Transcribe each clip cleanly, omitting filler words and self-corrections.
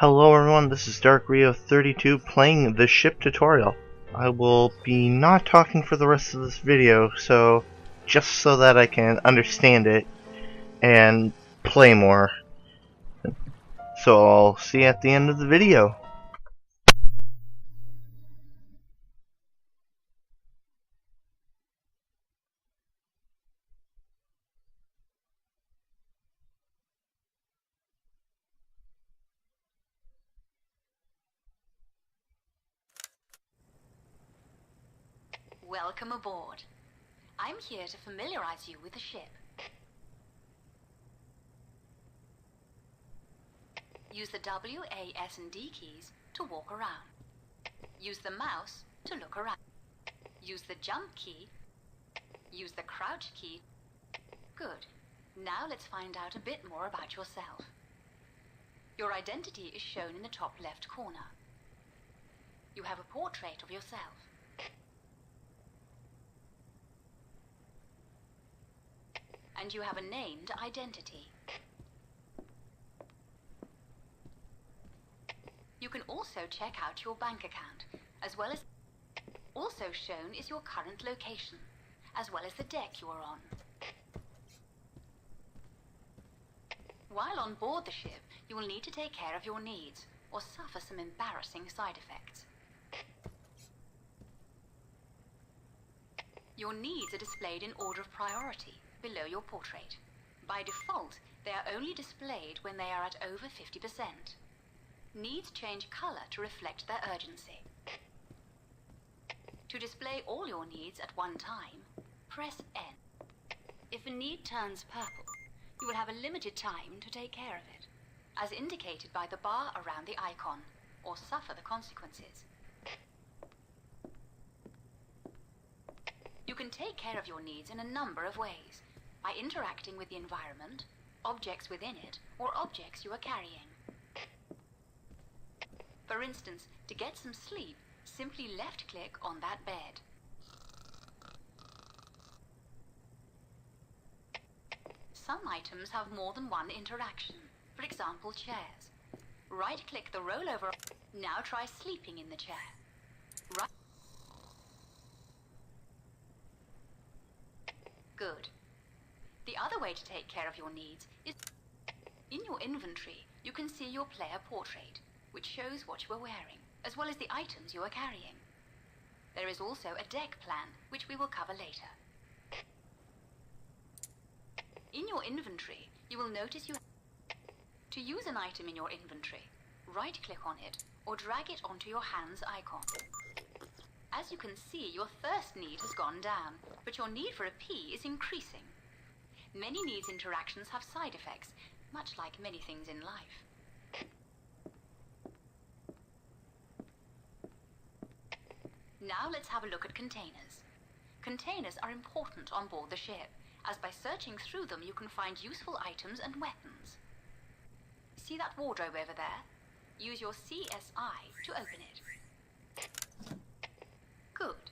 Hello everyone, this is Dark Rio 32 playing the ship tutorial. I will be not talking for the rest of this video, so just so that I can understand it and play more. So I'll see you at the end of the video. Welcome aboard. I'm here to familiarize you with the ship. Use the W, A, S, and D keys to walk around. Use the mouse to look around. Use the jump key. Use the crouch key. Good. Now let's find out a bit more about yourself. Your identity is shown in the top left corner. You have a portrait of yourself. And you have a named identity. You can also check out your bank account, as well as also shown is your current location, as well as the deck you are on. While on board the ship, you will need to take care of your needs, or suffer some embarrassing side effects. Your needs are displayed in order of priority, below your portrait. By default, they are only displayed when they are at over 50%. Needs change color to reflect their urgency. To display all your needs at one time, press N. If a need turns purple, you will have a limited time to take care of it, as indicated by the bar around the icon, or suffer the consequences. You can take care of your needs in a number of ways, by interacting with the environment, objects within it, or objects you are carrying. For instance, to get some sleep, simply left-click on that bed. Some items have more than one interaction, for example chairs. Right-click the rollover. Now try sleeping in the chair. Right. Good. The other way to take care of your needs is in your inventory. You can see your player portrait, which shows what you are wearing, as well as the items you are carrying. There is also a deck plan, which we will cover later. In your inventory, you will notice to use an item in your inventory, right-click on it, or drag it onto your hand's icon. As you can see, your thirst need has gone down, but your need for a pee is increasing. Many needs interactions have side effects, much like many things in life. Now let's have a look at containers. Containers are important on board the ship, as by searching through them you can find useful items and weapons. See that wardrobe over there? Use your CSI to open it. Good.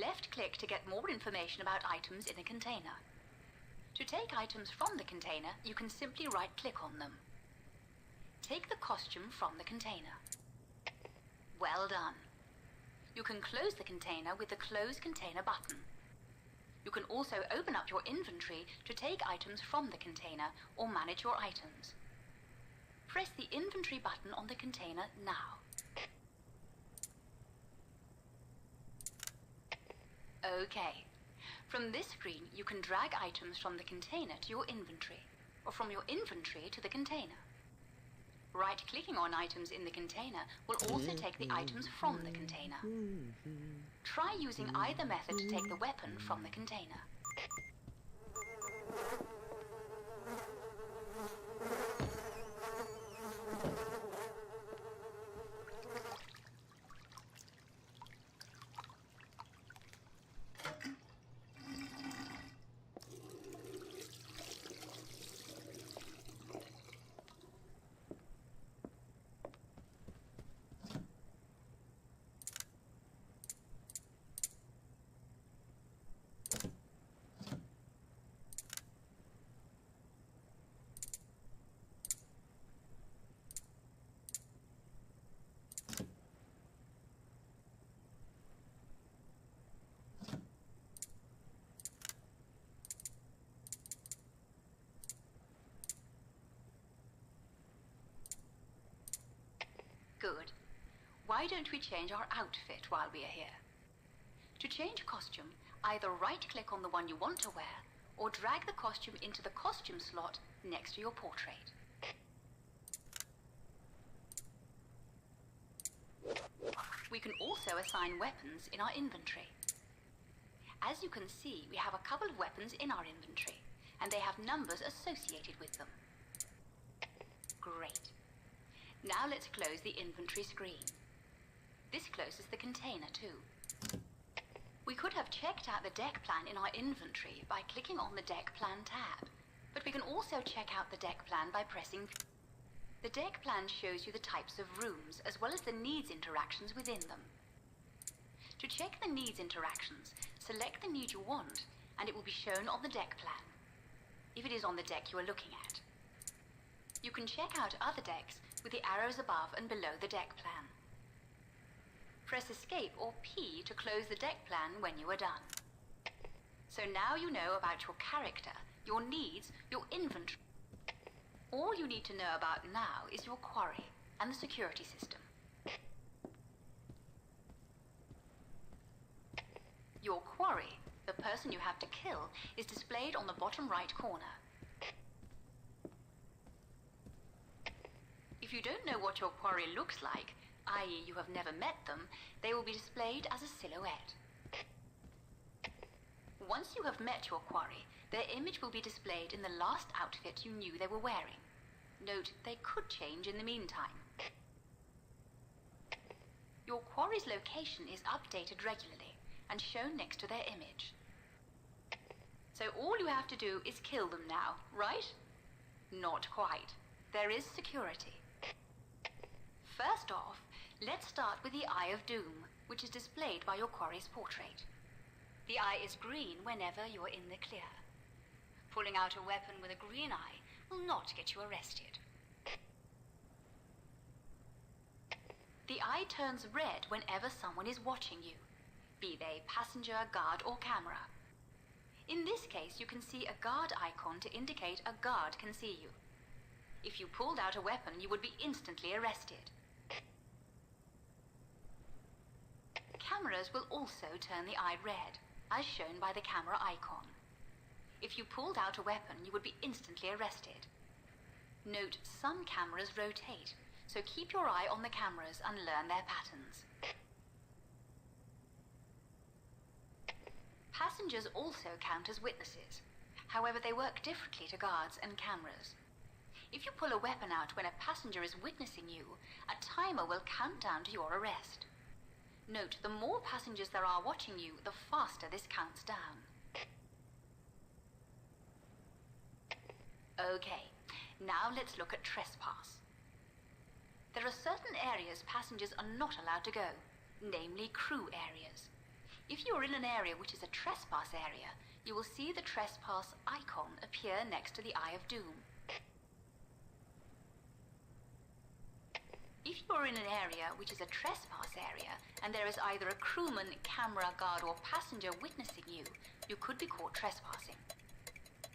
Left-click to get more information about items in a container. To take items from the container, you can simply right-click on them. Take the costume from the container. Well done. You can close the container with the Close Container button. You can also open up your inventory to take items from the container or manage your items. Press the Inventory button on the container now. Okay. From this screen, you can drag items from the container to your inventory, or from your inventory to the container. Right-clicking on items in the container will also take the items from the container. Try using either method to take the weapon from the container. Good. Why don't we change our outfit while we are here? To change costume, either right-click on the one you want to wear, or drag the costume into the costume slot next to your portrait. We can also assign weapons in our inventory. As you can see, we have a couple of weapons in our inventory, and they have numbers associated with them. Great. Now let's close the inventory screen. This closes the container too. We could have checked out the deck plan in our inventory by clicking on the deck plan tab, but we can also check out the deck plan by pressing. The deck plan shows you the types of rooms as well as the needs interactions within them. To check the needs interactions, select the need you want and it will be shown on the deck plan, if it is on the deck you are looking at. You can check out other decks with the arrows above and below the deck plan. Press Escape or P to close the deck plan when you are done. So now you know about your character, your needs, your inventory. All you need to know about now is your quarry and the security system. Your quarry, the person you have to kill, is displayed on the bottom right corner. If you don't know what your quarry looks like, i.e. you have never met them, they will be displayed as a silhouette. Once you have met your quarry, their image will be displayed in the last outfit you knew they were wearing. Note, they could change in the meantime. Your quarry's location is updated regularly and shown next to their image. So all you have to do is kill them now, right? Not quite. There is security. First off, let's start with the Eye of Doom, which is displayed by your quarry's portrait. The eye is green whenever you are in the clear. Pulling out a weapon with a green eye will not get you arrested. The eye turns red whenever someone is watching you, be they passenger, guard, or camera. In this case, you can see a guard icon to indicate a guard can see you. If you pulled out a weapon, you would be instantly arrested. Cameras will also turn the eye red, as shown by the camera icon. If you pulled out a weapon, you would be instantly arrested. Note, some cameras rotate, so keep your eye on the cameras and learn their patterns. Passengers also count as witnesses. However, they work differently to guards and cameras. If you pull a weapon out when a passenger is witnessing you, a timer will count down to your arrest. Note, the more passengers there are watching you, the faster this counts down. Okay, now let's look at trespass. There are certain areas passengers are not allowed to go, namely crew areas. If you are in an area which is a trespass area, you will see the trespass icon appear next to the Eye of Doom. If you are in an area which is a trespass area, and there is either a crewman, camera, guard, or passenger witnessing you, you could be caught trespassing.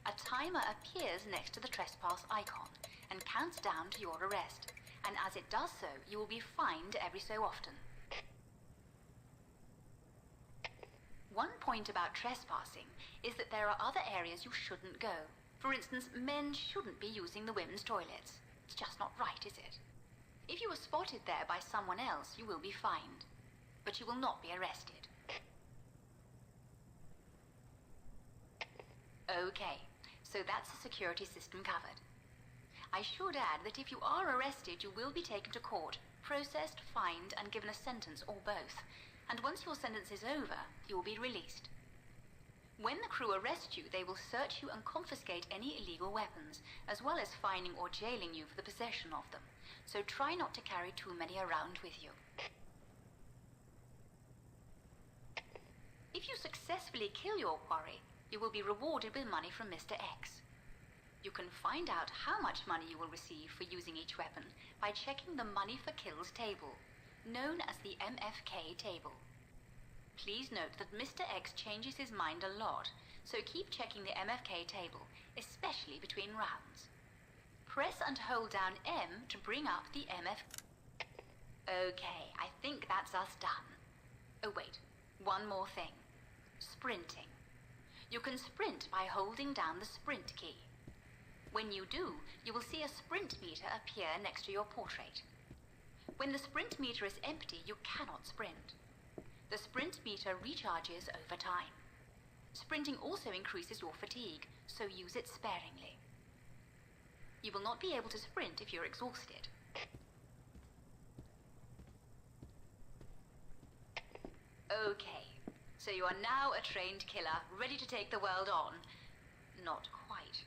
A timer appears next to the trespass icon and counts down to your arrest, and as it does so, you will be fined every so often. One point about trespassing is that there are other areas you shouldn't go. For instance, men shouldn't be using the women's toilets. It's just not right, is it? If you were spotted there by someone else, you will be fined, but you will not be arrested. Okay, so that's the security system covered. I should add that if you are arrested, you will be taken to court, processed, fined, and given a sentence or both. And once your sentence is over, you will be released. When the crew arrest you, they will search you and confiscate any illegal weapons, as well as fining or jailing you for the possession of them. So try not to carry too many around with you. If you successfully kill your quarry, you will be rewarded with money from Mr. X. You can find out how much money you will receive for using each weapon by checking the Money for Kills table, known as the MFK table. Please note that Mr. X changes his mind a lot, so keep checking the MFK table, especially between rounds. Press and hold down M to bring up the MF. Okay, I think that's us done. Oh wait, one more thing. Sprinting. You can sprint by holding down the sprint key. When you do, you will see a sprint meter appear next to your portrait. When the sprint meter is empty, you cannot sprint. The sprint meter recharges over time. Sprinting also increases your fatigue, so use it sparingly. You will not be able to sprint if you're exhausted. Okay, so you are now a trained killer, ready to take the world on. Not quite.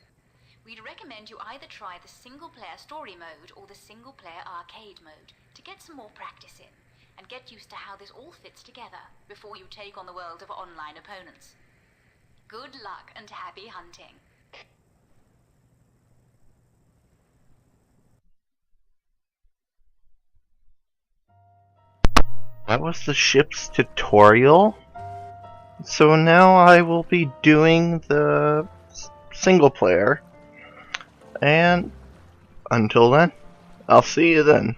We'd recommend you either try the single-player story mode or the single-player arcade mode to get some more practice in, and get used to how this all fits together before you take on the world of online opponents. Good luck and happy hunting. That was the ship's tutorial. So now I will be doing the single player. And until then, I'll see you then.